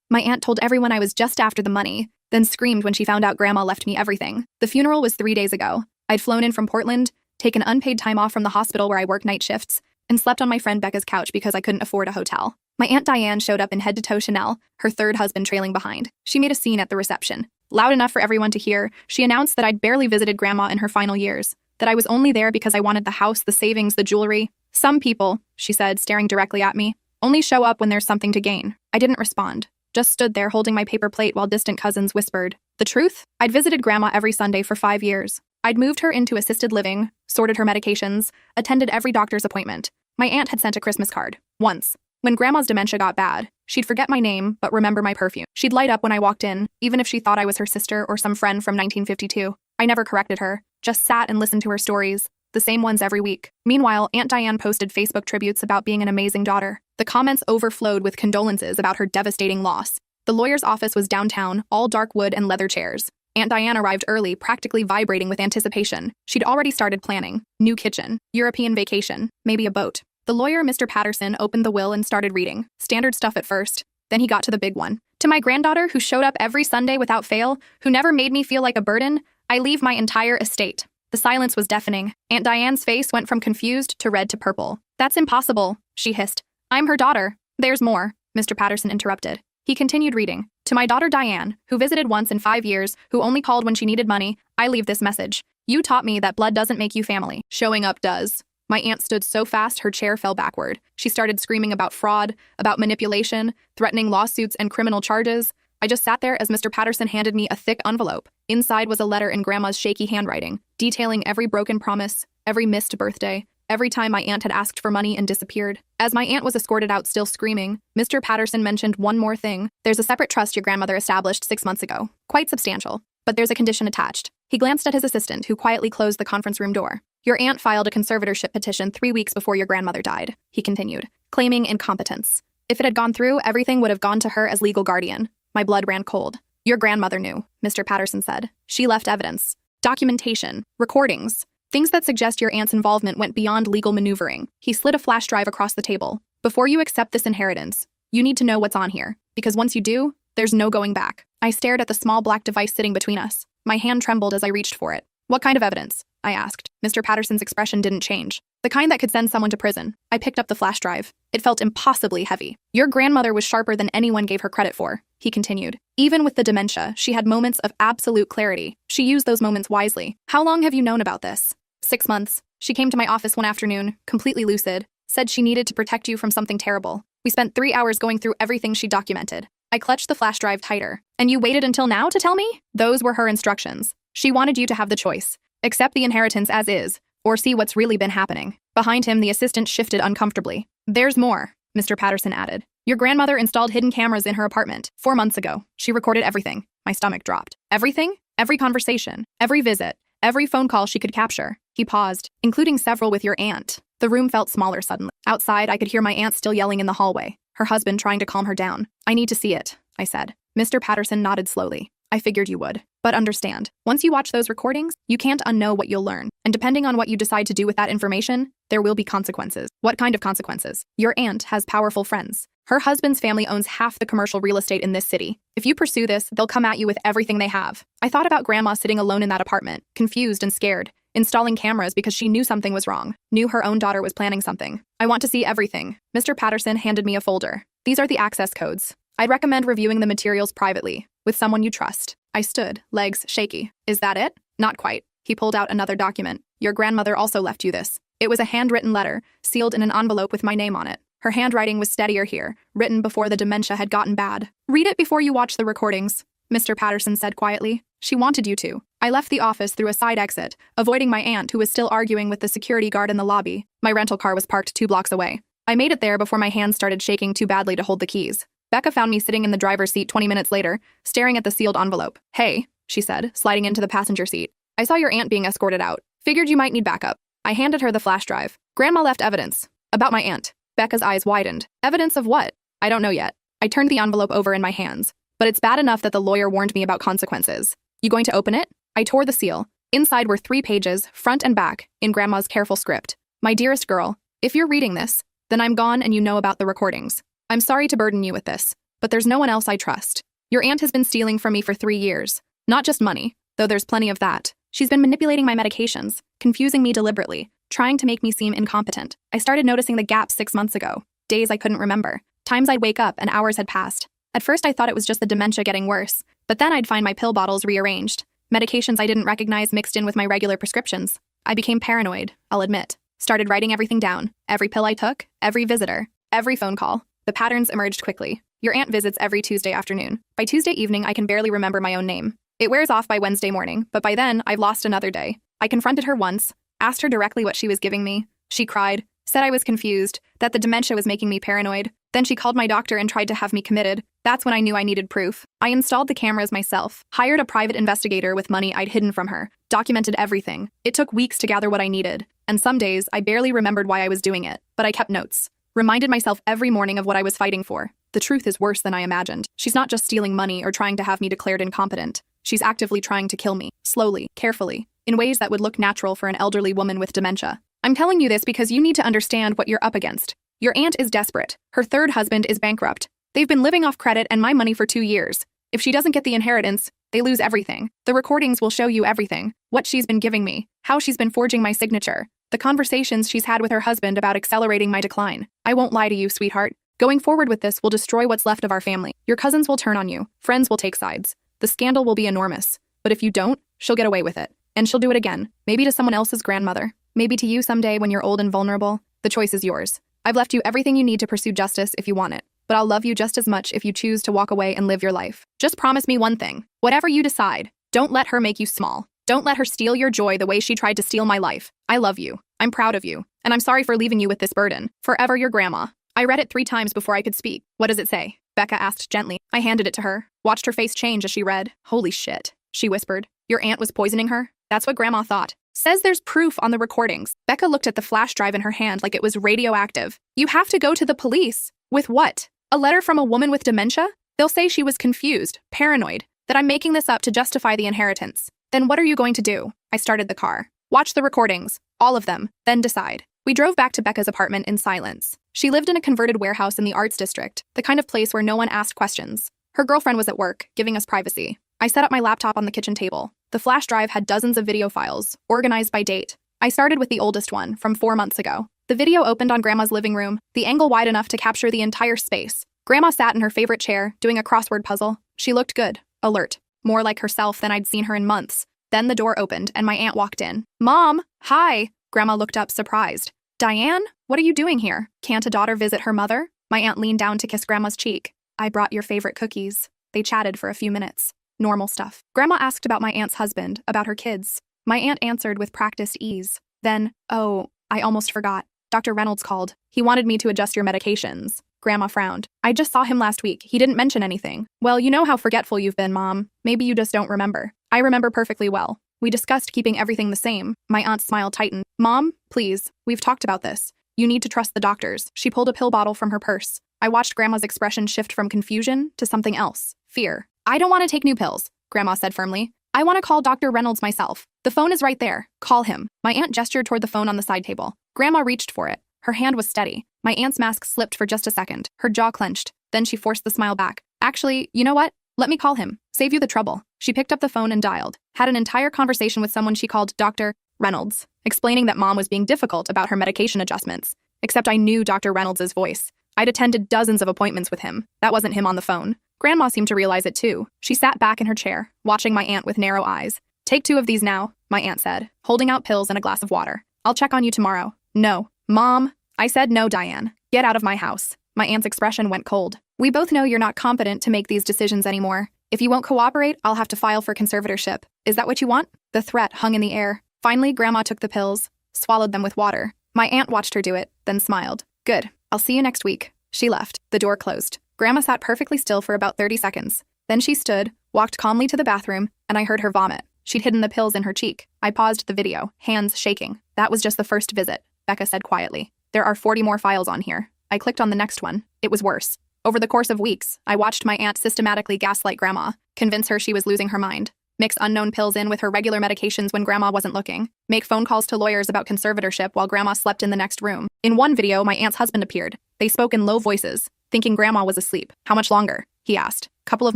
My aunt told everyone I was just after the money, then screamed when she found out Grandma left me everything. The funeral was 3 days ago. I'd flown in from Portland, taken unpaid time off from the hospital where I work night shifts, and slept on my friend Becca's couch because I couldn't afford a hotel. My Aunt Diane showed up in head-to-toe Chanel, her third husband trailing behind. She made a scene at the reception. Loud enough for everyone to hear, she announced that I'd barely visited Grandma in her final years, that I was only there because I wanted the house, the savings, the jewelry. Some people, she said, staring directly at me, only show up when there's something to gain. I didn't respond, just stood there holding my paper plate while distant cousins whispered. The truth? I'd visited Grandma every Sunday for 5 years. I'd moved her into assisted living, sorted her medications, attended every doctor's appointment. My aunt had sent a Christmas card. Once. When Grandma's dementia got bad, she'd forget my name but remember my perfume. She'd light up when I walked in, even if she thought I was her sister or some friend from 1952. I never corrected her, just sat and listened to her stories, the same ones every week. Meanwhile, Aunt Diane posted Facebook tributes about being an amazing daughter. The comments overflowed with condolences about her devastating loss. The lawyer's office was downtown, all dark wood and leather chairs. Aunt Diane arrived early, practically vibrating with anticipation. She'd already started planning. New kitchen, European vacation, maybe a boat. The lawyer, Mr. Patterson, opened the will and started reading. Standard stuff at first. Then he got to the big one. To my granddaughter, who showed up every Sunday without fail, who never made me feel like a burden, I leave my entire estate. The silence was deafening. Aunt Diane's face went from confused to red to purple. That's impossible, she hissed. I'm her daughter. There's more, Mr. Patterson interrupted. He continued reading. To my daughter Diane, who visited once in 5 years, who only called when she needed money, I leave this message. You taught me that blood doesn't make you family. Showing up does. My aunt stood so fast her chair fell backward. She started screaming about fraud, about manipulation, threatening lawsuits and criminal charges. I just sat there as Mr. Patterson handed me a thick envelope. Inside was a letter in Grandma's shaky handwriting, detailing every broken promise, every missed birthday, every time my aunt had asked for money and disappeared. As my aunt was escorted out still screaming, Mr. Patterson mentioned one more thing. There's a separate trust your grandmother established 6 months ago. Quite substantial. But there's a condition attached. He glanced at his assistant, who quietly closed the conference room door. Your aunt filed a conservatorship petition 3 weeks before your grandmother died, he continued, claiming incompetence. If it had gone through, everything would have gone to her as legal guardian. My blood ran cold. Your grandmother knew, Mr. Patterson said. She left evidence. Documentation. Recordings. Things that suggest your aunt's involvement went beyond legal maneuvering. He slid a flash drive across the table. Before you accept this inheritance, you need to know what's on here, because once you do, there's no going back. I stared at the small black device sitting between us. My hand trembled as I reached for it. What kind of evidence? I asked. Mr. Patterson's expression didn't change. The kind that could send someone to prison. I picked up the flash drive. It felt impossibly heavy. Your grandmother was sharper than anyone gave her credit for, he continued. Even with the dementia, she had moments of absolute clarity. She used those moments wisely. How long have you known about this? 6 months. She came to my office one afternoon, completely lucid, said she needed to protect you from something terrible. We spent 3 hours going through everything she documented. I clutched the flash drive tighter. And you waited until now to tell me? Those were her instructions. She wanted you to have the choice. Accept the inheritance as is, or see what's really been happening. Behind him, the assistant shifted uncomfortably. There's more, Mr. Patterson added. Your grandmother installed hidden cameras in her apartment 4 months ago. She recorded everything. My stomach dropped. Everything? Every conversation, every visit, every phone call she could capture. He paused, including several with your aunt. The room felt smaller suddenly. Outside, I could hear my aunt still yelling in the hallway, her husband trying to calm her down. I need to see it, I said. Mr. Patterson nodded slowly. I figured you would. But understand, once you watch those recordings, you can't unknow what you'll learn. And depending on what you decide to do with that information, there will be consequences. What kind of consequences? Your aunt has powerful friends. Her husband's family owns half the commercial real estate in this city. If you pursue this, they'll come at you with everything they have. I thought about Grandma sitting alone in that apartment, confused and scared, installing cameras because she knew something was wrong, knew her own daughter was planning something. I want to see everything. Mr. Patterson handed me a folder. These are the access codes. I'd recommend reviewing the materials privately, with someone you trust. I stood, legs shaky. Is that it? Not quite. He pulled out another document. Your grandmother also left you this. It was a handwritten letter, sealed in an envelope with my name on it. Her handwriting was steadier here, written before the dementia had gotten bad. Read it before you watch the recordings, Mr. Patterson said quietly. She wanted you to. I left the office through a side exit, avoiding my aunt who was still arguing with the security guard in the lobby. My rental car was parked 2 blocks away. I made it there before my hands started shaking too badly to hold the keys. Becca found me sitting in the driver's seat 20 minutes later, staring at the sealed envelope. Hey, she said, sliding into the passenger seat. I saw your aunt being escorted out. Figured you might need backup. I handed her the flash drive. Grandma left evidence. About my aunt. Becca's eyes widened. Evidence of what? I don't know yet. I turned the envelope over in my hands. But it's bad enough that the lawyer warned me about consequences. You going to open it? I tore the seal. Inside were 3 pages, front and back, in Grandma's careful script. My dearest girl, if you're reading this, then I'm gone and you know about the recordings. I'm sorry to burden you with this, but there's no one else I trust. Your aunt has been stealing from me for 3 years. Not just money, though there's plenty of that. She's been manipulating my medications, confusing me deliberately, trying to make me seem incompetent. I started noticing the gaps 6 months ago. Days I couldn't remember. Times I'd wake up and hours had passed. At first I thought it was just the dementia getting worse, but then I'd find my pill bottles rearranged. Medications I didn't recognize mixed in with my regular prescriptions. I became paranoid, I'll admit. Started writing everything down. Every pill I took, every visitor, every phone call. The patterns emerged quickly. Your aunt visits every Tuesday afternoon. By Tuesday evening, I can barely remember my own name. It wears off by Wednesday morning, but by then, I've lost another day. I confronted her once, asked her directly what she was giving me. She cried, said I was confused, that the dementia was making me paranoid. Then she called my doctor and tried to have me committed. That's when I knew I needed proof. I installed the cameras myself, hired a private investigator with money I'd hidden from her, documented everything. It took weeks to gather what I needed, and some days I barely remembered why I was doing it, but I kept notes. Reminded myself every morning of what I was fighting for. The truth is worse than I imagined. She's not just stealing money or trying to have me declared incompetent. She's actively trying to kill me, slowly, carefully, in ways that would look natural for an elderly woman with dementia. I'm telling you this because you need to understand what you're up against. Your aunt is desperate. Her third husband is bankrupt. They've been living off credit and my money for 2 years. If she doesn't get the inheritance, they lose everything. The recordings will show you everything. What she's been giving me, how she's been forging my signature, the conversations she's had with her husband about accelerating my decline. I won't lie to you, sweetheart. Going forward with this will destroy what's left of our family. Your cousins will turn on you. Friends will take sides. The scandal will be enormous. But if you don't, she'll get away with it. And she'll do it again. Maybe to someone else's grandmother. Maybe to you someday when you're old and vulnerable. The choice is yours. I've left you everything you need to pursue justice if you want it. But I'll love you just as much if you choose to walk away and live your life. Just promise me one thing. Whatever you decide, don't let her make you small. Don't let her steal your joy the way she tried to steal my life. I love you. I'm proud of you. And I'm sorry for leaving you with this burden. Forever your grandma. I read it 3 times before I could speak. What does it say? Becca asked gently. I handed it to her. Watched her face change as she read. Holy shit, she whispered. Your aunt was poisoning her? That's what Grandma thought. Says there's proof on the recordings. Becca looked at the flash drive in her hand like it was radioactive. You have to go to the police. With what? A letter from a woman with dementia? They'll say she was confused, paranoid, that I'm making this up to justify the inheritance. Then what are you going to do? I started the car. Watch the recordings. All of them. Then decide. We drove back to Becca's apartment in silence. She lived in a converted warehouse in the arts district, the kind of place where no one asked questions. Her girlfriend was at work, giving us privacy. I set up my laptop on the kitchen table. The flash drive had dozens of video files, organized by date. I started with the oldest one, from 4 months ago. The video opened on Grandma's living room, the angle wide enough to capture the entire space. Grandma sat in her favorite chair, doing a crossword puzzle. She looked good, alert, more like herself than I'd seen her in months. Then the door opened, and my aunt walked in. Mom, hi! Grandma looked up, surprised. Diane, what are you doing here? Can't a daughter visit her mother? My aunt leaned down to kiss Grandma's cheek. I brought your favorite cookies. They chatted for a few minutes. Normal stuff. Grandma asked about my aunt's husband, about her kids. My aunt answered with practiced ease. Then, oh, I almost forgot. Dr. Reynolds called. He wanted me to adjust your medications. Grandma frowned. I just saw him last week. He didn't mention anything. Well, you know how forgetful you've been, Mom. Maybe you just don't remember. I remember perfectly well. We discussed keeping everything the same. My aunt's smile tightened. Mom, please, we've talked about this. You need to trust the doctors. She pulled a pill bottle from her purse. I watched Grandma's expression shift from confusion to something else. Fear. I don't want to take new pills, Grandma said firmly. I want to call Dr. Reynolds myself. The phone is right there. Call him. My aunt gestured toward the phone on the side table. Grandma reached for it. Her hand was steady. My aunt's mask slipped for just a second. Her jaw clenched. Then she forced the smile back. Actually, you know what? Let me call him. Save you the trouble. She picked up the phone and dialed. Had an entire conversation with someone she called Dr. Reynolds, explaining that Mom was being difficult about her medication adjustments. Except I knew Dr. Reynolds' voice. I'd attended dozens of appointments with him. That wasn't him on the phone. Grandma seemed to realize it too. She sat back in her chair, watching my aunt with narrow eyes. Take 2 of these now, my aunt said, holding out pills and a glass of water. I'll check on you tomorrow. No. Mom. I said no, Diane. Get out of my house. My aunt's expression went cold. We both know you're not competent to make these decisions anymore. If you won't cooperate, I'll have to file for conservatorship. Is that what you want? The threat hung in the air. Finally, Grandma took the pills, swallowed them with water. My aunt watched her do it, then smiled. Good. I'll see you next week. She left. The door closed. Grandma sat perfectly still for about 30 seconds. Then she stood, walked calmly to the bathroom, and I heard her vomit. She'd hidden the pills in her cheek. I paused the video, hands shaking. That was just the first visit, Becca said quietly. There are 40 more files on here. I clicked on the next one. It was worse. Over the course of weeks, I watched my aunt systematically gaslight Grandma, convince her she was losing her mind, mix unknown pills in with her regular medications when Grandma wasn't looking, make phone calls to lawyers about conservatorship while Grandma slept in the next room. In one video, my aunt's husband appeared. They spoke in low voices, thinking Grandma was asleep. How much longer? he asked. Couple of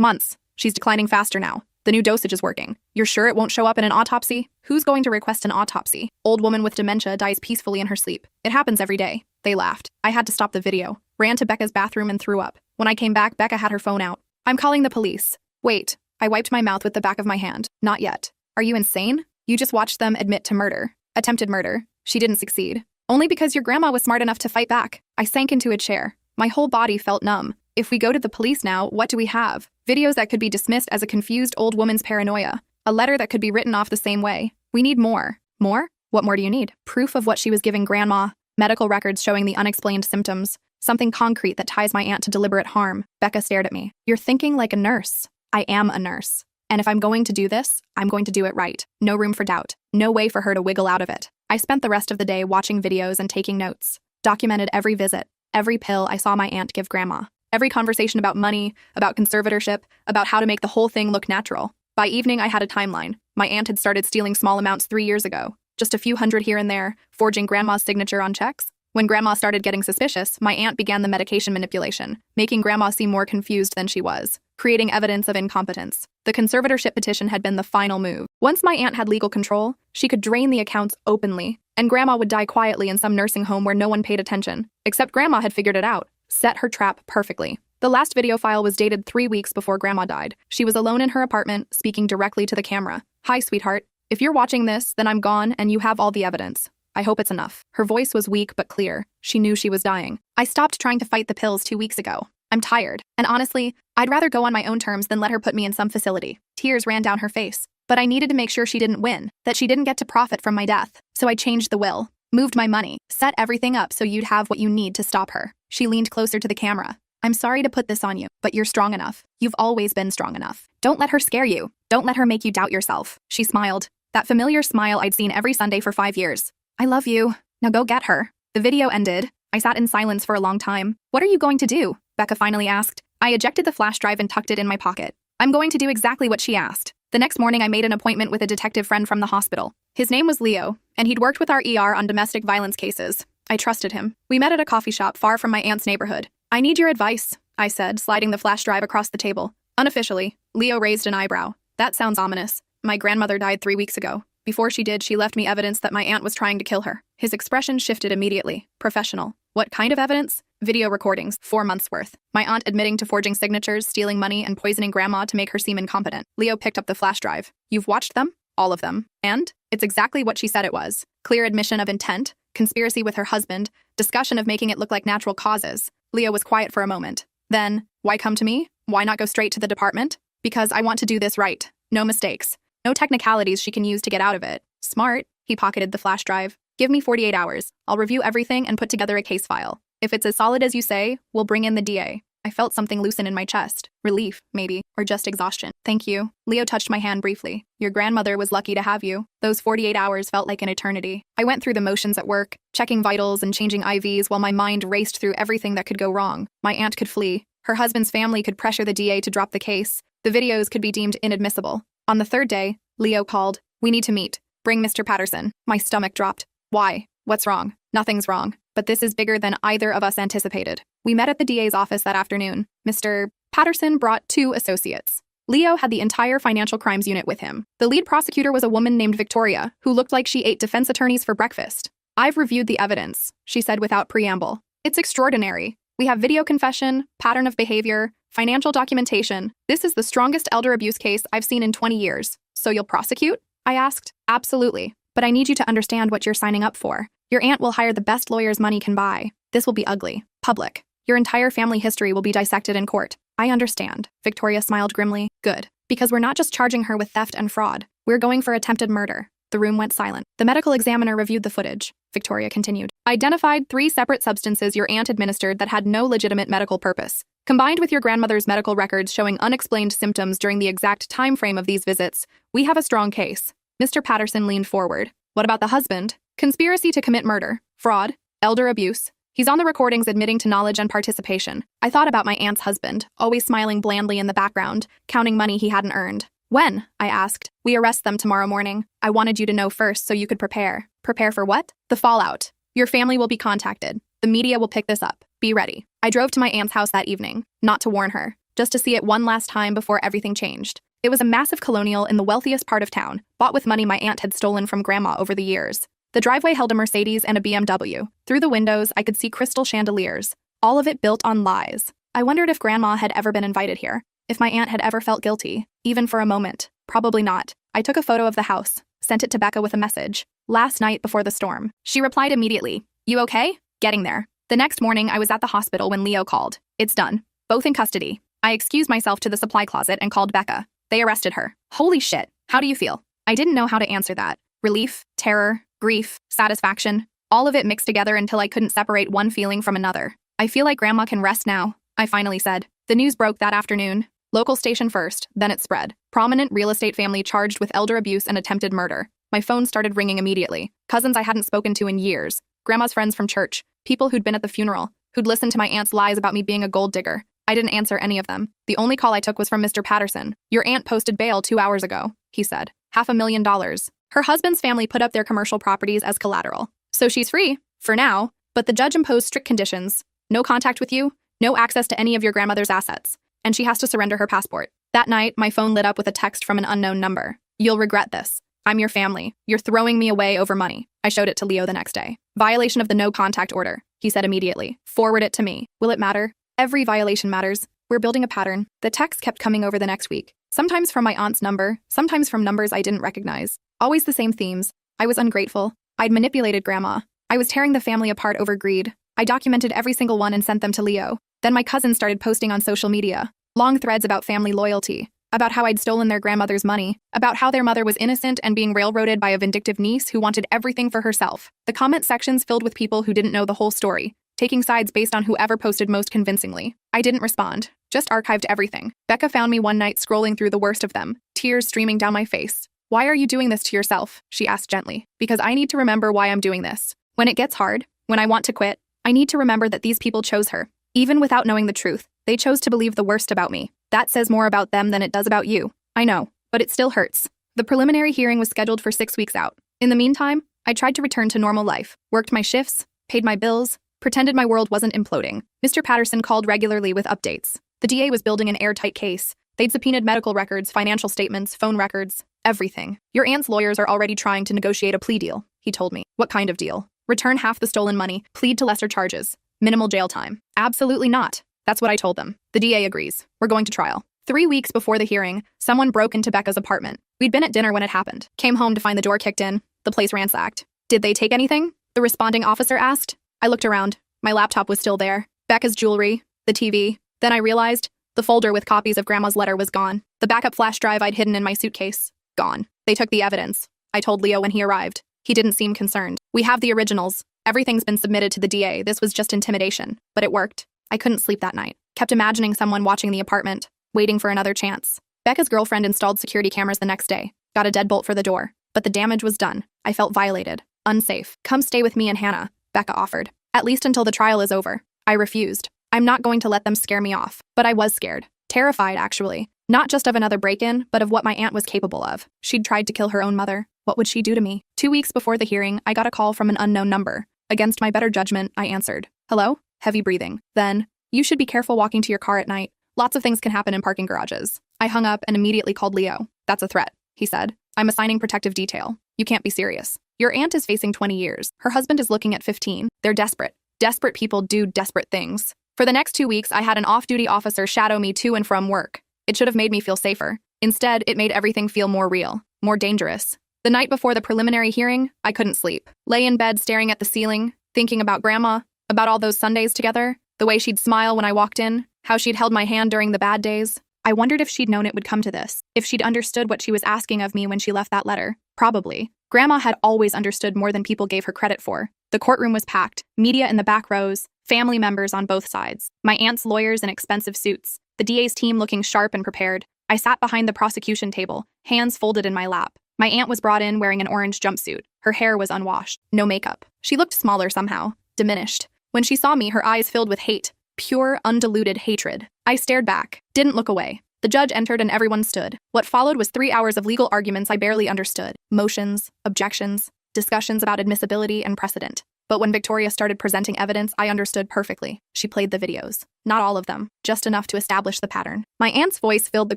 months. She's declining faster now. The new dosage is working. You're sure it won't show up in an autopsy? Who's going to request an autopsy? Old woman with dementia dies peacefully in her sleep. It happens every day. They laughed. I had to stop the video. Ran to Becca's bathroom and threw up. When I came back, Becca had her phone out. I'm calling the police. Wait. I wiped my mouth with the back of my hand. Not yet. Are you insane? You just watched them admit to murder. Attempted murder. She didn't succeed. Only because your grandma was smart enough to fight back. I sank into a chair. My whole body felt numb. If we go to the police now, what do we have? Videos that could be dismissed as a confused old woman's paranoia. A letter that could be written off the same way. We need more. More? What more do you need? Proof of what she was giving grandma. Medical records showing the unexplained symptoms. Something concrete that ties my aunt to deliberate harm. Becca stared at me. You're thinking like a nurse. I am a nurse. And if I'm going to do this, I'm going to do it right. No room for doubt. No way for her to wiggle out of it. I spent the rest of the day watching videos and taking notes. Documented every visit, every pill I saw my aunt give grandma. Every conversation about money, about conservatorship, about how to make the whole thing look natural. By evening, I had a timeline. My aunt had started stealing small amounts 3 years ago. Just a few hundred here and there, forging grandma's signature on checks. When grandma started getting suspicious, my aunt began the medication manipulation, making grandma seem more confused than she was, creating evidence of incompetence. The conservatorship petition had been the final move. Once my aunt had legal control, she could drain the accounts openly, and grandma would die quietly in some nursing home where no one paid attention. Except grandma had figured it out, set her trap perfectly. The last video file was dated 3 weeks before grandma died. She was alone in her apartment, speaking directly to the camera. Hi, sweetheart. If you're watching this, then I'm gone and you have all the evidence. I hope it's enough. Her voice was weak but clear. She knew she was dying. I stopped trying to fight the pills 2 weeks ago. I'm tired. And honestly, I'd rather go on my own terms than let her put me in some facility. Tears ran down her face. But I needed to make sure she didn't win, that she didn't get to profit from my death. So I changed the will, moved my money, set everything up so you'd have what you need to stop her. She leaned closer to the camera. I'm sorry to put this on you, but you're strong enough. You've always been strong enough. Don't let her scare you. Don't let her make you doubt yourself. She smiled. That familiar smile I'd seen every Sunday for 5 years. I love you. Now go get her. The video ended. I sat in silence for a long time. What are you going to do? Becca finally asked. I ejected the flash drive and tucked it in my pocket. I'm going to do exactly what she asked. The next morning, I made an appointment with a detective friend from the hospital. His name was Leo, and he'd worked with our ER on domestic violence cases. I trusted him. We met at a coffee shop far from my aunt's neighborhood. I need your advice, I said, sliding the flash drive across the table. Unofficially, Leo raised an eyebrow. That sounds ominous. My grandmother died 3 weeks ago. Before she did, she left me evidence that my aunt was trying to kill her. His expression shifted immediately. Professional. What kind of evidence? Video recordings, 4 months worth. My aunt admitting to forging signatures, stealing money, and poisoning grandma to make her seem incompetent. Leo picked up the flash drive. You've watched them? All of them. And? It's exactly what she said it was. Clear admission of intent, conspiracy with her husband, discussion of making it look like natural causes. Leo was quiet for a moment. Then, why come to me? Why not go straight to the department? Because I want to do this right. No mistakes. No technicalities she can use to get out of it. Smart. He pocketed the flash drive. Give me 48 hours. I'll review everything and put together a case file. If it's as solid as you say, we'll bring in the DA. I felt something loosen in my chest. Relief, maybe, or just exhaustion. Thank you. Leo touched my hand briefly. Your grandmother was lucky to have you. Those 48 hours felt like an eternity. I went through the motions at work, checking vitals and changing IVs while my mind raced through everything that could go wrong. My aunt could flee. Her husband's family could pressure the DA to drop the case. The videos could be deemed inadmissible. On the third day, Leo called. We need to meet. Bring Mr. Patterson. My stomach dropped. Why? What's wrong? Nothing's wrong. But this is bigger than either of us anticipated. We met at the DA's office that afternoon. Mr. Patterson brought 2 associates. Leo had the entire financial crimes unit with him. The lead prosecutor was a woman named Victoria, who looked like she ate defense attorneys for breakfast. I've reviewed the evidence, she said without preamble. It's extraordinary. We have video confession, pattern of behavior, financial documentation. This is the strongest elder abuse case I've seen in 20 years. So you'll prosecute? I asked. Absolutely. But I need you to understand what you're signing up for. Your aunt will hire the best lawyers money can buy. This will be ugly. Public. Your entire family history will be dissected in court. I understand. Victoria smiled grimly. Good. Because we're not just charging her with theft and fraud. We're going for attempted murder. The room went silent. The medical examiner reviewed the footage. Victoria continued. Identified 3 separate substances your aunt administered that had no legitimate medical purpose. Combined with your grandmother's medical records showing unexplained symptoms during the exact time frame of these visits, we have a strong case. Mr. Patterson leaned forward. What about the husband? Conspiracy to commit murder, fraud, elder abuse. He's on the recordings admitting to knowledge and participation. I thought about my aunt's husband, always smiling blandly in the background, counting money he hadn't earned. When? I asked. We arrest them tomorrow morning. I wanted you to know first so you could prepare. Prepare for what? The fallout. Your family will be contacted. The media will pick this up. Be ready. I drove to my aunt's house that evening, not to warn her, just to see it one last time before everything changed. It was a massive colonial in the wealthiest part of town, bought with money my aunt had stolen from Grandma over the years. The driveway held a Mercedes and a BMW. Through the windows, I could see crystal chandeliers, all of it built on lies. I wondered if Grandma had ever been invited here, if my aunt had ever felt guilty, even for a moment. Probably not. I took a photo of the house, sent it to Becca with a message. Last night before the storm. She replied immediately. You okay? Getting there. The next morning, I was at the hospital when Leo called. It's done. Both in custody. I excused myself to the supply closet and called Becca. They arrested her. Holy shit. How do you feel? I didn't know how to answer that. Relief, terror, grief, satisfaction. All of it mixed together until I couldn't separate one feeling from another. I feel like Grandma can rest now, I finally said. The news broke that afternoon. Local station first, then it spread. Prominent real estate family charged with elder abuse and attempted murder. My phone started ringing immediately. Cousins I hadn't spoken to in years. Grandma's friends from church. People who'd been at the funeral. Who'd listened to my aunt's lies about me being a gold digger. I didn't answer any of them. The only call I took was from Mr. Patterson. Your aunt posted bail 2 hours ago, he said. $500,000. Her husband's family put up their commercial properties as collateral. So she's free, for now, but the judge imposed strict conditions. No contact with you, no access to any of your grandmother's assets, and she has to surrender her passport. That night, my phone lit up with a text from an unknown number. You'll regret this. I'm your family. You're throwing me away over money. I showed it to Leo the next day. Violation of the no contact order, he said immediately. Forward it to me. Will it matter? Every violation matters. We're building a pattern. The text kept coming over the next week. Sometimes from my aunt's number, sometimes from numbers I didn't recognize. Always the same themes. I was ungrateful. I'd manipulated Grandma. I was tearing the family apart over greed. I documented every single one and sent them to Leo. Then my cousins started posting on social media. Long threads about family loyalty. About how I'd stolen their grandmother's money. About how their mother was innocent and being railroaded by a vindictive niece who wanted everything for herself. The comment sections filled with people who didn't know the whole story, taking sides based on whoever posted most convincingly. I didn't respond. Just archived everything. Becca found me one night scrolling through the worst of them, tears streaming down my face. Why are you doing this to yourself? She asked gently. Because I need to remember why I'm doing this. When it gets hard, when I want to quit, I need to remember that these people chose her. Even without knowing the truth, they chose to believe the worst about me. That says more about them than it does about you. I know, but it still hurts. The preliminary hearing was scheduled for 6 weeks out. In the meantime, I tried to return to normal life, worked my shifts, paid my bills, pretended my world wasn't imploding. Mr. Patterson called regularly with updates. The DA was building an airtight case. They'd subpoenaed medical records, financial statements, phone records, everything. Your aunt's lawyers are already trying to negotiate a plea deal, he told me. What kind of deal? Return half the stolen money, plead to lesser charges, minimal jail time. Absolutely not. That's what I told them. The DA agrees. We're going to trial. 3 weeks before the hearing, someone broke into Becca's apartment. We'd been at dinner when it happened. Came home to find the door kicked in, the place ransacked. Did they take anything? The responding officer asked. I looked around. My laptop was still there. Becca's jewelry, the TV. Then I realized the folder with copies of Grandma's letter was gone. The backup flash drive I'd hidden in my suitcase. Gone. They took the evidence. I told Leo when he arrived. He didn't seem concerned. We have the originals. Everything's been submitted to the DA. This was just intimidation. But it worked. I couldn't sleep that night. Kept imagining someone watching the apartment, waiting for another chance. Becca's girlfriend installed security cameras the next day. Got a deadbolt for the door. But the damage was done. I felt violated. Unsafe. Come stay with me and Hannah, Becca offered. At least until the trial is over. I refused. I'm not going to let them scare me off. But I was scared. Terrified, actually. Not just of another break-in, but of what my aunt was capable of. She'd tried to kill her own mother. What would she do to me? 2 weeks before the hearing, I got a call from an unknown number. Against my better judgment, I answered. Hello? Heavy breathing. Then, you should be careful walking to your car at night. Lots of things can happen in parking garages. I hung up and immediately called Leo. That's a threat, he said. I'm assigning protective detail. You can't be serious. Your aunt is facing 20 years. Her husband is looking at 15. They're desperate. Desperate people do desperate things. For the next 2 weeks, I had an off-duty officer shadow me to and from work. It should have made me feel safer. Instead, it made everything feel more real, more dangerous. The night before the preliminary hearing, I couldn't sleep. Lay in bed staring at the ceiling, thinking about Grandma, about all those Sundays together, the way she'd smile when I walked in, how she'd held my hand during the bad days. I wondered if she'd known it would come to this, if she'd understood what she was asking of me when she left that letter. Probably. Grandma had always understood more than people gave her credit for. The courtroom was packed, media in the back rows, family members on both sides, my aunt's lawyers in expensive suits, the DA's team looking sharp and prepared. I sat behind the prosecution table, hands folded in my lap. My aunt was brought in wearing an orange jumpsuit. Her hair was unwashed, no makeup. She looked smaller somehow, diminished. When she saw me, her eyes filled with hate, pure, undiluted hatred. I stared back, didn't look away. The judge entered and everyone stood. What followed was 3 hours of legal arguments I barely understood. Motions, objections, discussions about admissibility and precedent. But when Victoria started presenting evidence, I understood perfectly. She played the videos. Not all of them, just enough to establish the pattern. My aunt's voice filled the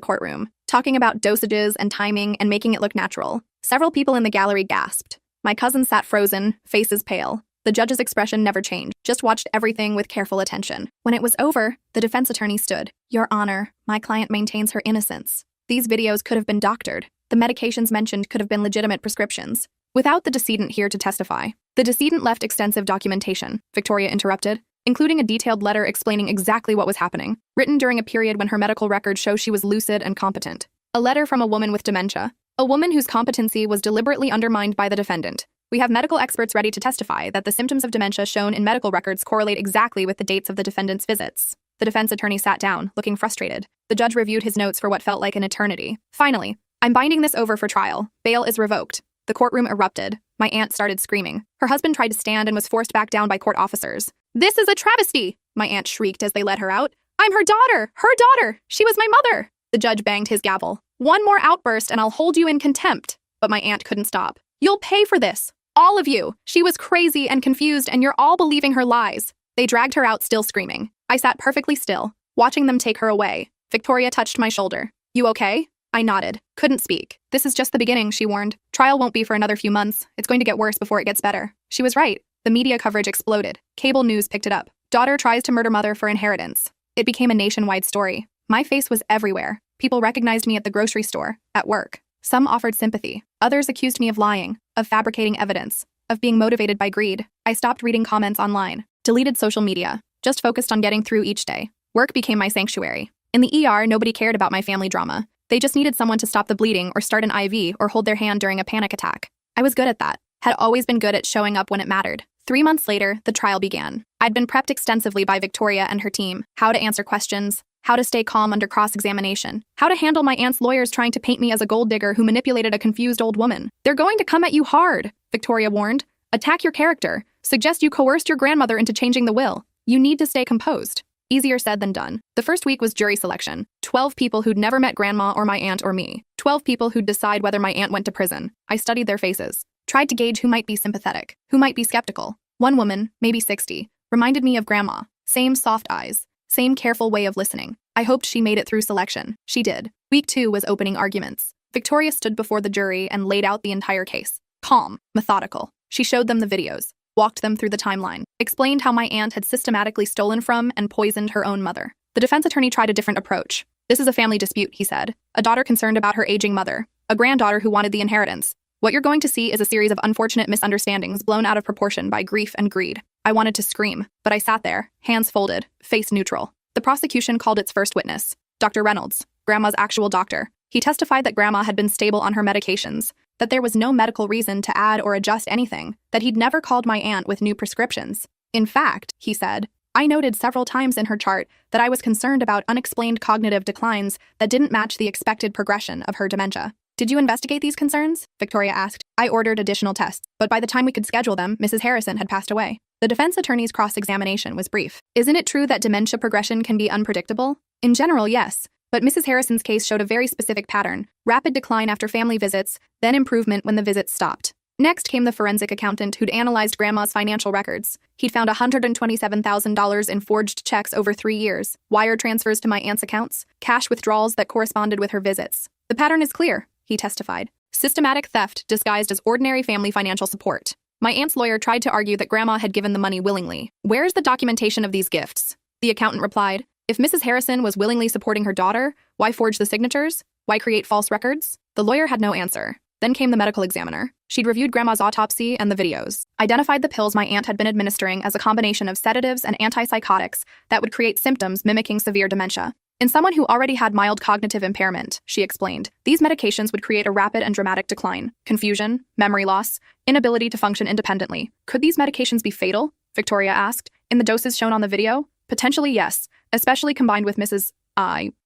courtroom, talking about dosages and timing and making it look natural. Several people in the gallery gasped. My cousin sat frozen, faces pale. The judge's expression never changed, just watched everything with careful attention. When it was over, the defense attorney stood. Your Honor, my client maintains her innocence. These videos could have been doctored. The medications mentioned could have been legitimate prescriptions. Without the decedent here to testify. The decedent left extensive documentation, Victoria interrupted, including a detailed letter explaining exactly what was happening, written during a period when her medical records show she was lucid and competent. A letter from a woman with dementia, a woman whose competency was deliberately undermined by the defendant. We have medical experts ready to testify that the symptoms of dementia shown in medical records correlate exactly with the dates of the defendant's visits. The defense attorney sat down, looking frustrated. The judge reviewed his notes for what felt like an eternity. Finally, I'm binding this over for trial. Bail is revoked. The courtroom erupted. My aunt started screaming. Her husband tried to stand and was forced back down by court officers. This is a travesty! My aunt shrieked as they led her out. I'm her daughter! Her daughter! She was my mother! The judge banged his gavel. One more outburst and I'll hold you in contempt. But my aunt couldn't stop. You'll pay for this! All of you! She was crazy and confused and you're all believing her lies. They dragged her out still screaming. I sat perfectly still, watching them take her away. Victoria touched my shoulder. You okay? I nodded. Couldn't speak. This is just the beginning, she warned. Trial won't be for another few months. It's going to get worse before it gets better. She was right. The media coverage exploded. Cable news picked it up. Daughter tries to murder mother for inheritance. It became a nationwide story. My face was everywhere. People recognized me at the grocery store, at work. Some offered sympathy. Others accused me of lying, of fabricating evidence, of being motivated by greed. I stopped reading comments online, deleted social media, just focused on getting through each day. Work became my sanctuary. In the ER, nobody cared about my family drama. They just needed someone to stop the bleeding or start an IV or hold their hand during a panic attack. I was good at that. Had always been good at showing up when it mattered. 3 months later, the trial began. I'd been prepped extensively by Victoria and her team. How to answer questions, how to stay calm under cross-examination, how to handle my aunt's lawyers trying to paint me as a gold digger who manipulated a confused old woman. They're going to come at you hard, Victoria warned. Attack your character. Suggest you coerced your grandmother into changing the will. You need to stay composed. Easier said than done. The first week was jury selection. 12 people who'd never met grandma or my aunt or me. 12 people who'd decide whether my aunt went to prison. I studied their faces. Tried to gauge who might be sympathetic, who might be skeptical. One woman, maybe 60, reminded me of grandma. Same soft eyes. Same careful way of listening. I hoped she made it through selection. She did. Week 2 was opening arguments. Victoria stood before the jury and laid out the entire case. Calm, methodical. She showed them the videos, walked them through the timeline, explained how my aunt had systematically stolen from and poisoned her own mother. The defense attorney tried a different approach. This is a family dispute, he said. A daughter concerned about her aging mother. A granddaughter who wanted the inheritance. What you're going to see is a series of unfortunate misunderstandings blown out of proportion by grief and greed. I wanted to scream, but I sat there, hands folded, face neutral. The prosecution called its first witness, Dr. Reynolds, Grandma's actual doctor. He testified that Grandma had been stable on her medications, that there was no medical reason to add or adjust anything, that he'd never called my aunt with new prescriptions. In fact, he said, I noted several times in her chart that I was concerned about unexplained cognitive declines that didn't match the expected progression of her dementia. Did you investigate these concerns? Victoria asked. I ordered additional tests, but by the time we could schedule them, Mrs. Harrison had passed away. The defense attorney's cross-examination was brief. Isn't it true that dementia progression can be unpredictable? In general, yes. But Mrs. Harrison's case showed a very specific pattern. Rapid decline after family visits, then improvement when the visits stopped. Next came the forensic accountant who'd analyzed Grandma's financial records. He'd found $127,000 in forged checks over 3 years, wire transfers to my aunt's accounts, cash withdrawals that corresponded with her visits. The pattern is clear, he testified. Systematic theft disguised as ordinary family financial support. My aunt's lawyer tried to argue that Grandma had given the money willingly. Where's the documentation of these gifts? The accountant replied, if Mrs. Harrison was willingly supporting her daughter, why forge the signatures? Why create false records? The lawyer had no answer. Then came the medical examiner. She'd reviewed Grandma's autopsy and the videos, identified the pills my aunt had been administering as a combination of sedatives and antipsychotics that would create symptoms mimicking severe dementia. In someone who already had mild cognitive impairment, she explained, these medications would create a rapid and dramatic decline, confusion, memory loss, inability to function independently. Could these medications be fatal? Victoria asked. In the doses shown on the video? Potentially yes, especially combined with Mrs.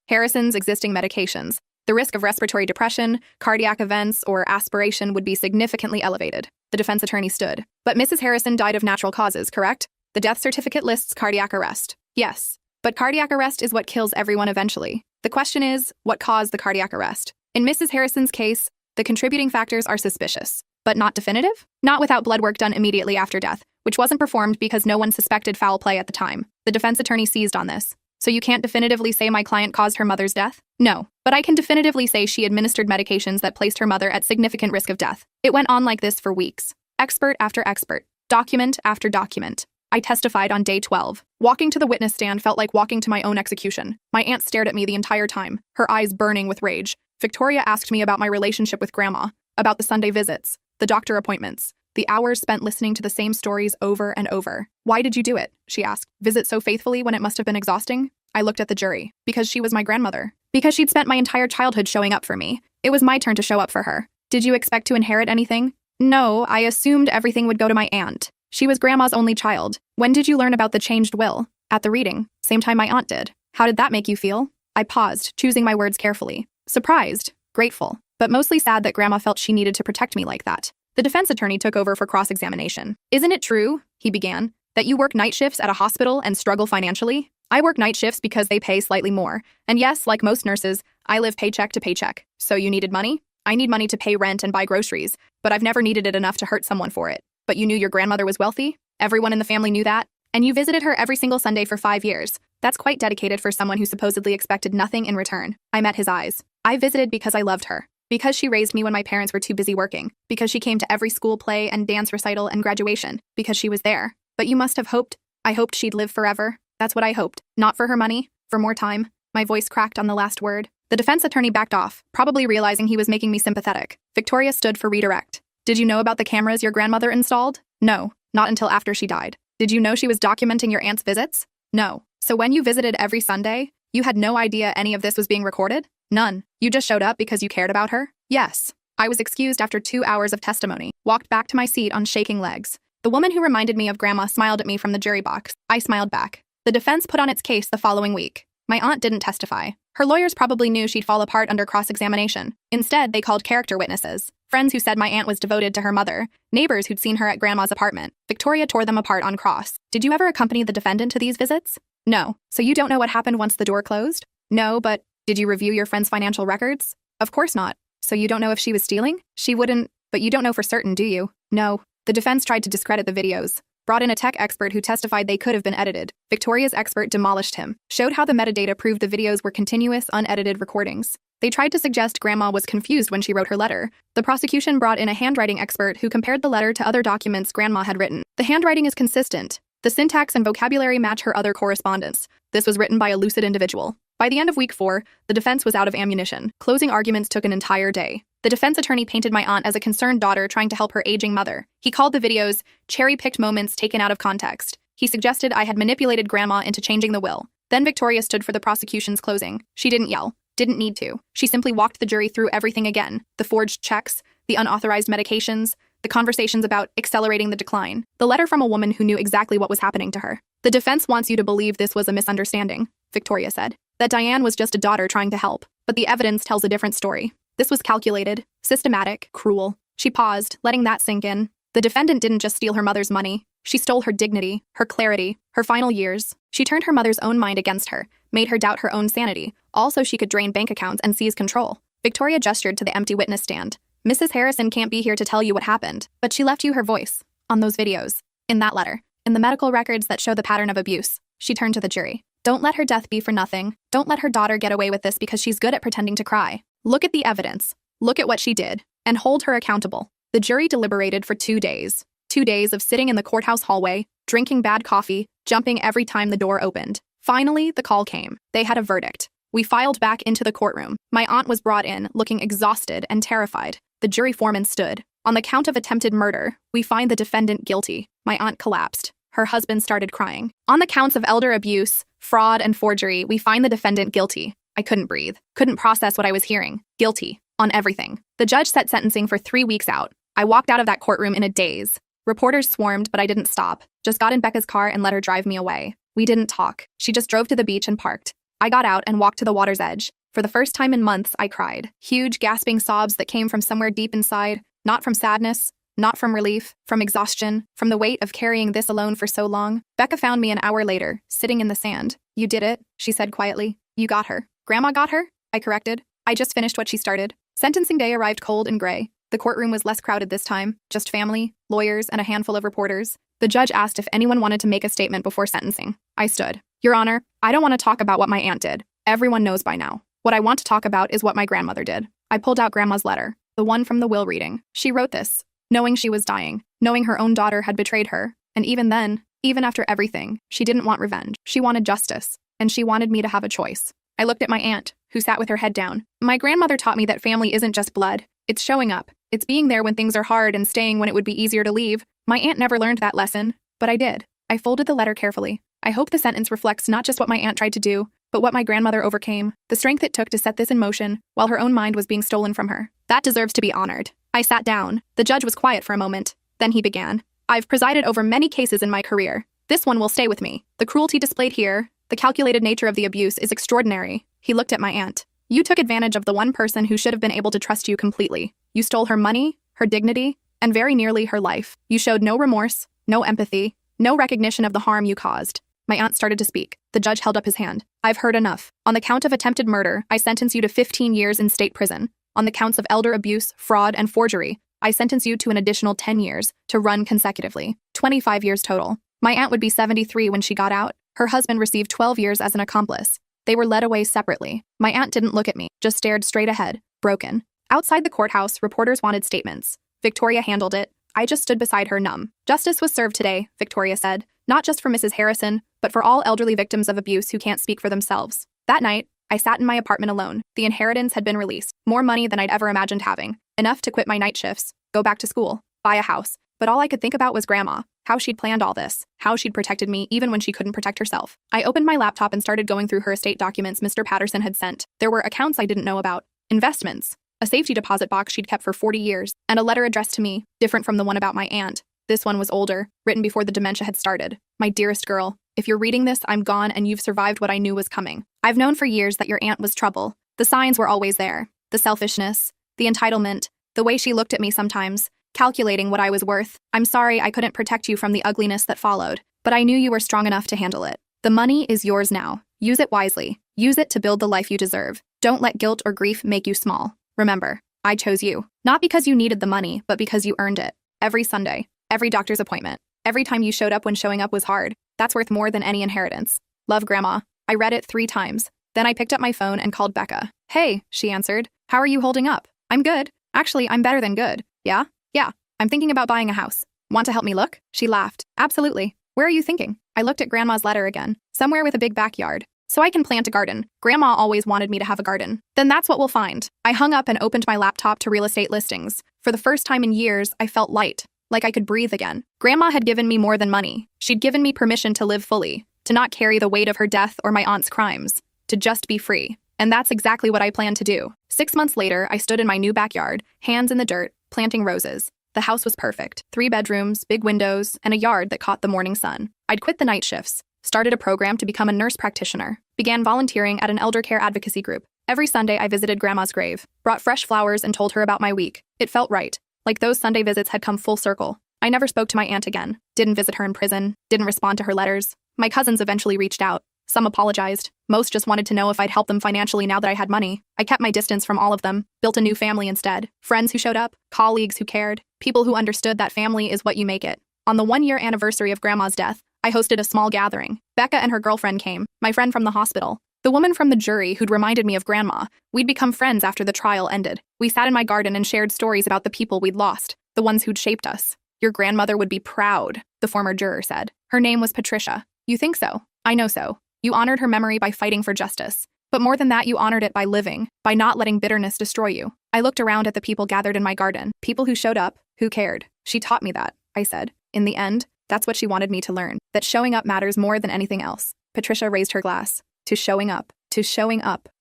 Harrison's existing medications. The risk of respiratory depression, cardiac events, or aspiration would be significantly elevated. The defense attorney stood. But Mrs. Harrison died of natural causes, correct? The death certificate lists cardiac arrest. Yes. But cardiac arrest is what kills everyone eventually. The question is, what caused the cardiac arrest? In Mrs. Harrison's case, the contributing factors are suspicious, but not definitive? Not without blood work done immediately after death, which wasn't performed because no one suspected foul play at the time. The defense attorney seized on this. So you can't definitively say my client caused her mother's death? No, but I can definitively say she administered medications that placed her mother at significant risk of death. It went on like this for weeks. Expert after expert, document after document. I testified on day 12. Walking to the witness stand felt like walking to my own execution. My aunt stared at me the entire time, her eyes burning with rage. Victoria asked me about my relationship with Grandma, about the Sunday visits, the doctor appointments, the hours spent listening to the same stories over and over. Why did you do it? She asked. Visit so faithfully when it must have been exhausting? I looked at the jury. Because she was my grandmother. Because she'd spent my entire childhood showing up for me. It was my turn to show up for her. Did you expect to inherit anything? No, I assumed everything would go to my aunt. She was Grandma's only child. When did you learn about the changed will? At the reading. Same time my aunt did. How did that make you feel? I paused, choosing my words carefully. Surprised, grateful, but mostly sad that Grandma felt she needed to protect me like that. The defense attorney took over for cross-examination. Isn't it true, he began, that you work night shifts at a hospital and struggle financially? I work night shifts because they pay slightly more. And yes, like most nurses, I live paycheck to paycheck. So you needed money? I need money to pay rent and buy groceries, but I've never needed it enough to hurt someone for it. But you knew your grandmother was wealthy? Everyone in the family knew that? And you visited her every single Sunday for 5 years. That's quite dedicated for someone who supposedly expected nothing in return. I met his eyes. I visited because I loved her. Because she raised me when my parents were too busy working. Because she came to every school play and dance recital and graduation. Because she was there. But you must have hoped. I hoped she'd live forever. That's what I hoped. Not for her money. For more time. My voice cracked on the last word. The defense attorney backed off, probably realizing he was making me sympathetic. Victoria stood for redirect. Did you know about the cameras your grandmother installed? No, not until after she died. Did you know she was documenting your aunt's visits? No. So when you visited every Sunday, you had no idea any of this was being recorded? None. You just showed up because you cared about her? Yes. I was excused after 2 hours of testimony, walked back to my seat on shaking legs. The woman who reminded me of Grandma smiled at me from the jury box. I smiled back. The defense put on its case the following week. My aunt didn't testify. Her lawyers probably knew she'd fall apart under cross-examination. Instead, they called character witnesses. Friends who said my aunt was devoted to her mother. Neighbors who'd seen her at Grandma's apartment. Victoria tore them apart on cross. Did you ever accompany the defendant to these visits? No. So you don't know what happened once the door closed? No, but did you review your friend's financial records? Of course not. So you don't know if she was stealing? She wouldn't, but you don't know for certain, do you? No. The defense tried to discredit the videos. Brought in a tech expert who testified they could have been edited. Victoria's expert demolished him. Showed how the metadata proved the videos were continuous, unedited recordings. They tried to suggest Grandma was confused when she wrote her letter. The prosecution brought in a handwriting expert who compared the letter to other documents Grandma had written. The handwriting is consistent. The syntax and vocabulary match her other correspondence. This was written by a lucid individual. By the end of week 4, the defense was out of ammunition. Closing arguments took an entire day. The defense attorney painted my aunt as a concerned daughter trying to help her aging mother. He called the videos cherry-picked moments taken out of context. He suggested I had manipulated Grandma into changing the will. Then Victoria stood for the prosecution's closing. She didn't yell. Didn't need to. She simply walked the jury through everything again. The forged checks, the unauthorized medications, the conversations about accelerating the decline, the letter from a woman who knew exactly what was happening to her. The defense wants you to believe this was a misunderstanding, Victoria said. That Diane was just a daughter trying to help. But the evidence tells a different story. This was calculated, systematic, cruel. She paused, letting that sink in. The defendant didn't just steal her mother's money. She stole her dignity, her clarity, her final years. She turned her mother's own mind against her, made her doubt her own sanity, all so she could drain bank accounts and seize control. Victoria gestured to the empty witness stand. Mrs. Harrison can't be here to tell you what happened, but she left you her voice. On those videos. In that letter. In the medical records that show the pattern of abuse. She turned to the jury. Don't let her death be for nothing. Don't let her daughter get away with this because she's good at pretending to cry. Look at the evidence. Look at what she did. And hold her accountable. The jury deliberated for 2 days. 2 days of sitting in the courthouse hallway, drinking bad coffee, jumping every time the door opened. Finally, the call came. They had a verdict. We filed back into the courtroom. My aunt was brought in, looking exhausted and terrified. The jury foreman stood. On the count of attempted murder, we find the defendant guilty. My aunt collapsed. Her husband started crying. On the counts of elder abuse, fraud, and forgery, we find the defendant guilty. I couldn't breathe. Couldn't process what I was hearing. Guilty. On everything. The judge set sentencing for 3 weeks out. I walked out of that courtroom in a daze. Reporters swarmed, but I didn't stop. Just got in Becca's car and let her drive me away. We didn't talk. She just drove to the beach and parked. I got out and walked to the water's edge. For the first time in months, I cried. Huge, gasping sobs that came from somewhere deep inside. Not from sadness. Not from relief. From exhaustion. From the weight of carrying this alone for so long. Becca found me an hour later, sitting in the sand. You did it, she said quietly. You got her. Grandma got her? I corrected. I just finished what she started. Sentencing day arrived cold and gray. The courtroom was less crowded this time. Just family, lawyers, and a handful of reporters. The judge asked if anyone wanted to make a statement before sentencing. I stood. Your Honor, I don't want to talk about what my aunt did. Everyone knows by now. What I want to talk about is what my grandmother did. I pulled out Grandma's letter, the one from the will reading. She wrote this, knowing she was dying, knowing her own daughter had betrayed her. And even then, even after everything, she didn't want revenge. She wanted justice, and she wanted me to have a choice. I looked at my aunt, who sat with her head down. My grandmother taught me that family isn't just blood. It's showing up. It's being there when things are hard and staying when it would be easier to leave. My aunt never learned that lesson, but I did. I folded the letter carefully. I hope the sentence reflects not just what my aunt tried to do, but what my grandmother overcame, the strength it took to set this in motion while her own mind was being stolen from her. That deserves to be honored. I sat down. The judge was quiet for a moment. Then he began. I've presided over many cases in my career. This one will stay with me. The cruelty displayed here, the calculated nature of the abuse is extraordinary. He looked at my aunt. You took advantage of the one person who should have been able to trust you completely. You stole her money, her dignity, and very nearly her life. You showed no remorse, no empathy, no recognition of the harm you caused. My aunt started to speak. The judge held up his hand. I've heard enough. On the count of attempted murder, I sentence you to 15 years in state prison. On the counts of elder abuse, fraud, and forgery, I sentence you to an additional 10 years to run consecutively. 25 years total. My aunt would be 73 when she got out. Her husband received 12 years as an accomplice. They were led away separately. My aunt didn't look at me, just stared straight ahead, broken. Outside the courthouse, reporters wanted statements. Victoria handled it. I just stood beside her numb. Justice was served today, Victoria said, not just for Mrs. Harrison, but for all elderly victims of abuse who can't speak for themselves. That night, I sat in my apartment alone. The inheritance had been released. More money than I'd ever imagined having. Enough to quit my night shifts, go back to school, buy a house. But all I could think about was Grandma, how she'd planned all this, how she'd protected me even when she couldn't protect herself. I opened my laptop and started going through her estate documents Mr. Patterson had sent. There were accounts I didn't know about, investments, a safety deposit box she'd kept for 40 years, and a letter addressed to me, different from the one about my aunt. This one was older, written before the dementia had started. My dearest girl, if you're reading this, I'm gone and you've survived what I knew was coming. I've known for years that your aunt was trouble. The signs were always there. The selfishness, the entitlement, the way she looked at me sometimes, calculating what I was worth. I'm sorry I couldn't protect you from the ugliness that followed, but I knew you were strong enough to handle it. The money is yours now. Use it wisely. Use it to build the life you deserve. Don't let guilt or grief make you small. Remember, I chose you. Not because you needed the money, but because you earned it. Every Sunday, every doctor's appointment, every time you showed up when showing up was hard. That's worth more than any inheritance. Love, Grandma. I read it 3 times. Then I picked up my phone and called Becca. Hey, she answered. How are you holding up? I'm good. Actually, I'm better than good. Yeah? Yeah. I'm thinking about buying a house. Want to help me look? She laughed. Absolutely. Where are you thinking? I looked at Grandma's letter again. Somewhere with a big backyard. So I can plant a garden. Grandma always wanted me to have a garden. Then that's what we'll find. I hung up and opened my laptop to real estate listings. For the first time in years, I felt light, like I could breathe again. Grandma had given me more than money. She'd given me permission to live fully, to not carry the weight of her death or my aunt's crimes, to just be free. And that's exactly what I planned to do. 6 months later, I stood in my new backyard, hands in the dirt, planting roses. The house was perfect. 3 bedrooms, big windows, and a yard that caught the morning sun. I'd quit the night shifts, started a program to become a nurse practitioner, began volunteering at an elder care advocacy group. Every Sunday, I visited Grandma's grave, brought fresh flowers and told her about my week. It felt right, like those Sunday visits had come full circle. I never spoke to my aunt again, didn't visit her in prison, didn't respond to her letters. My cousins eventually reached out. Some apologized. Most just wanted to know if I'd help them financially now that I had money. I kept my distance from all of them, built a new family instead. Friends who showed up, colleagues who cared, people who understood that family is what you make it. On the 1-year anniversary of Grandma's death, I hosted a small gathering. Becca and her girlfriend came, my friend from the hospital, the woman from the jury who'd reminded me of Grandma. We'd become friends after the trial ended. We sat in my garden and shared stories about the people we'd lost, the ones who'd shaped us. Your grandmother would be proud, the former juror said. Her name was Patricia. You think so? I know so. You honored her memory by fighting for justice. But more than that, you honored it by living, by not letting bitterness destroy you. I looked around at the people gathered in my garden, people who showed up, who cared. She taught me that, I said. In the end, that's what she wanted me to learn, that showing up matters more than anything else. Patricia raised her glass. To showing up,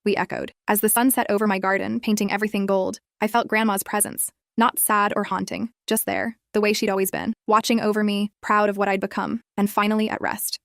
we echoed. As the sun set over my garden, painting everything gold, I felt Grandma's presence. Not sad or haunting, just there, the way she'd always been, watching over me, proud of what I'd become, and finally at rest.